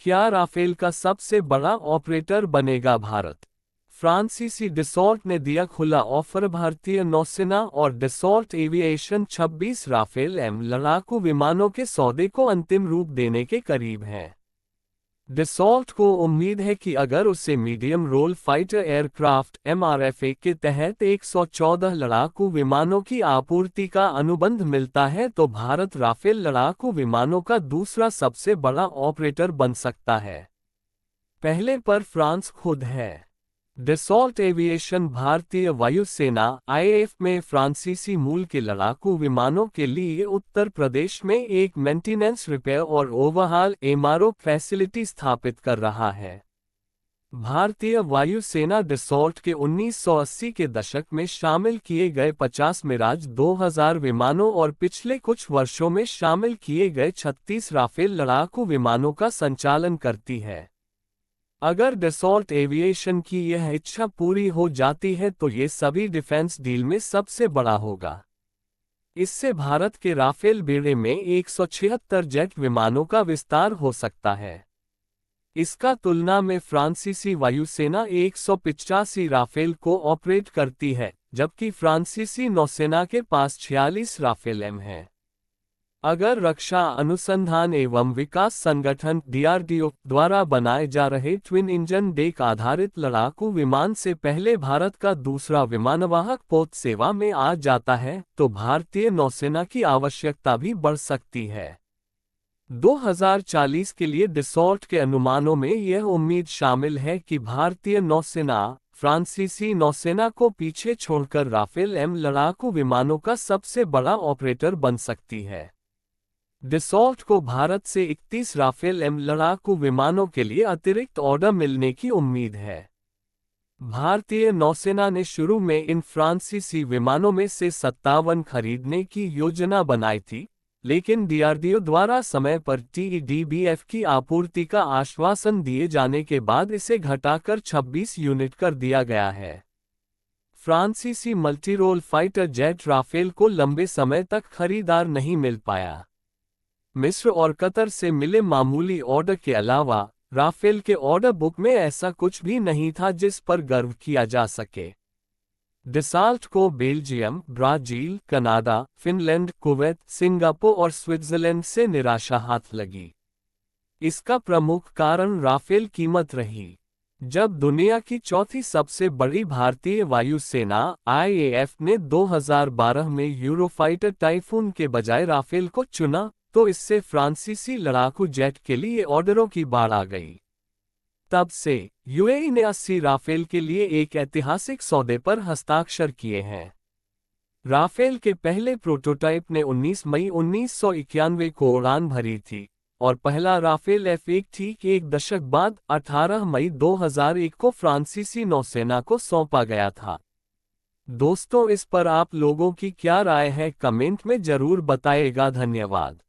क्या राफेल का सबसे बड़ा ऑपरेटर बनेगा भारत? फ्रांसीसी डसॉल्ट ने दिया खुला ऑफर। भारतीय नौसेना और डसॉल्ट एविएशन 26 राफेल एम लड़ाकू विमानों के सौदे को अंतिम रूप देने के करीब है। डसॉल्ट को उम्मीद है कि अगर उसे medium role fighter aircraft (MRFA) के तहत 114 लड़ाकू विमानों की आपूर्ति का अनुबंध मिलता है तो भारत राफेल लड़ाकू विमानों का दूसरा सबसे बड़ा ऑपरेटर बन सकता है। पहले पर फ्रांस खुद है। डसॉल्ट एविएशन भारतीय वायुसेना (IAF) में फ्रांसीसी मूल के लड़ाकू विमानों के लिए उत्तर प्रदेश में एक मेंटेनेंस, रिपेयर और ओवरहाल MRO फैसिलिटी स्थापित कर रहा है। भारतीय वायुसेना डसॉल्ट के 1980 के दशक में शामिल किए गए 50 मिराज 2000 विमानों और पिछले कुछ वर्षों में शामिल किए गए 36 राफेल लड़ाकू विमानों का संचालन करती है। अगर डसॉल्ट एविएशन की यह इच्छा पूरी हो जाती है तो ये सभी डिफेंस डील में सबसे बड़ा होगा। इससे भारत के राफेल बेड़े में 176 जेट विमानों का विस्तार हो सकता है। इसका तुलना में फ्रांसीसी वायुसेना 185 राफेल को ऑपरेट करती है, जबकि फ्रांसीसी नौसेना के पास 46 राफेल एम हैं। अगर रक्षा अनुसंधान एवं विकास संगठन DRDO द्वारा बनाए जा रहे ट्विन इंजन डेक आधारित लड़ाकू विमान से पहले भारत का दूसरा विमानवाहक पोत सेवा में आ जाता है तो भारतीय नौसेना की आवश्यकता भी बढ़ सकती है। 2040 के लिए डसॉल्ट के अनुमानों में यह उम्मीद शामिल है कि भारतीय नौसेना फ्रांसीसी नौसेना को पीछे छोड़कर राफेल एम लड़ाकू विमानों का सबसे बड़ा ऑपरेटर बन सकती है। डसॉल्ट को भारत से 31 राफेल एम लड़ाकू विमानों के लिए अतिरिक्त ऑर्डर मिलने की उम्मीद है। भारतीय नौसेना ने शुरू में इन फ्रांसीसी विमानों में से 57 खरीदने की योजना बनाई थी, लेकिन DRDO द्वारा समय पर TDBF की आपूर्ति का आश्वासन दिए जाने के बाद इसे घटाकर 26 यूनिट कर दिया गया है। फ्रांसीसी मल्टीरोल फाइटर जेट राफेल को लंबे समय तक खरीदार नहीं मिल पाया। मिस्र और कतर से मिले मामूली ऑर्डर के अलावा राफेल के ऑर्डर बुक में ऐसा कुछ भी नहीं था जिस पर गर्व किया जा सके। डसॉल्ट को Belgium, Brazil, Canada, Finland, Kuwait, Singapore और स्विट्जरलैंड से निराशा हाथ लगी। इसका प्रमुख कारण राफेल कीमत रही। जब दुनिया की चौथी सबसे बड़ी भारतीय वायुसेना IAF ने 2012 में यूरोफाइटर टाइफून के बजाय राफेल को चुना तो इससे फ्रांसीसी लड़ाकू जेट के लिए ऑर्डरों की बाढ़ आ गई। तब से UAE ने 80 राफेल के लिए एक ऐतिहासिक सौदे पर हस्ताक्षर किए हैं। राफेल के पहले प्रोटोटाइप ने 19 मई 1991 को उड़ान भरी थी और पहला राफेल F1 ठीक एक दशक बाद 18 मई 2001 को फ्रांसीसी नौसेना को सौंपा गया था। दोस्तों, इस पर आप लोगों की क्या राय है कमेंट में जरूर बताइएगा। धन्यवाद।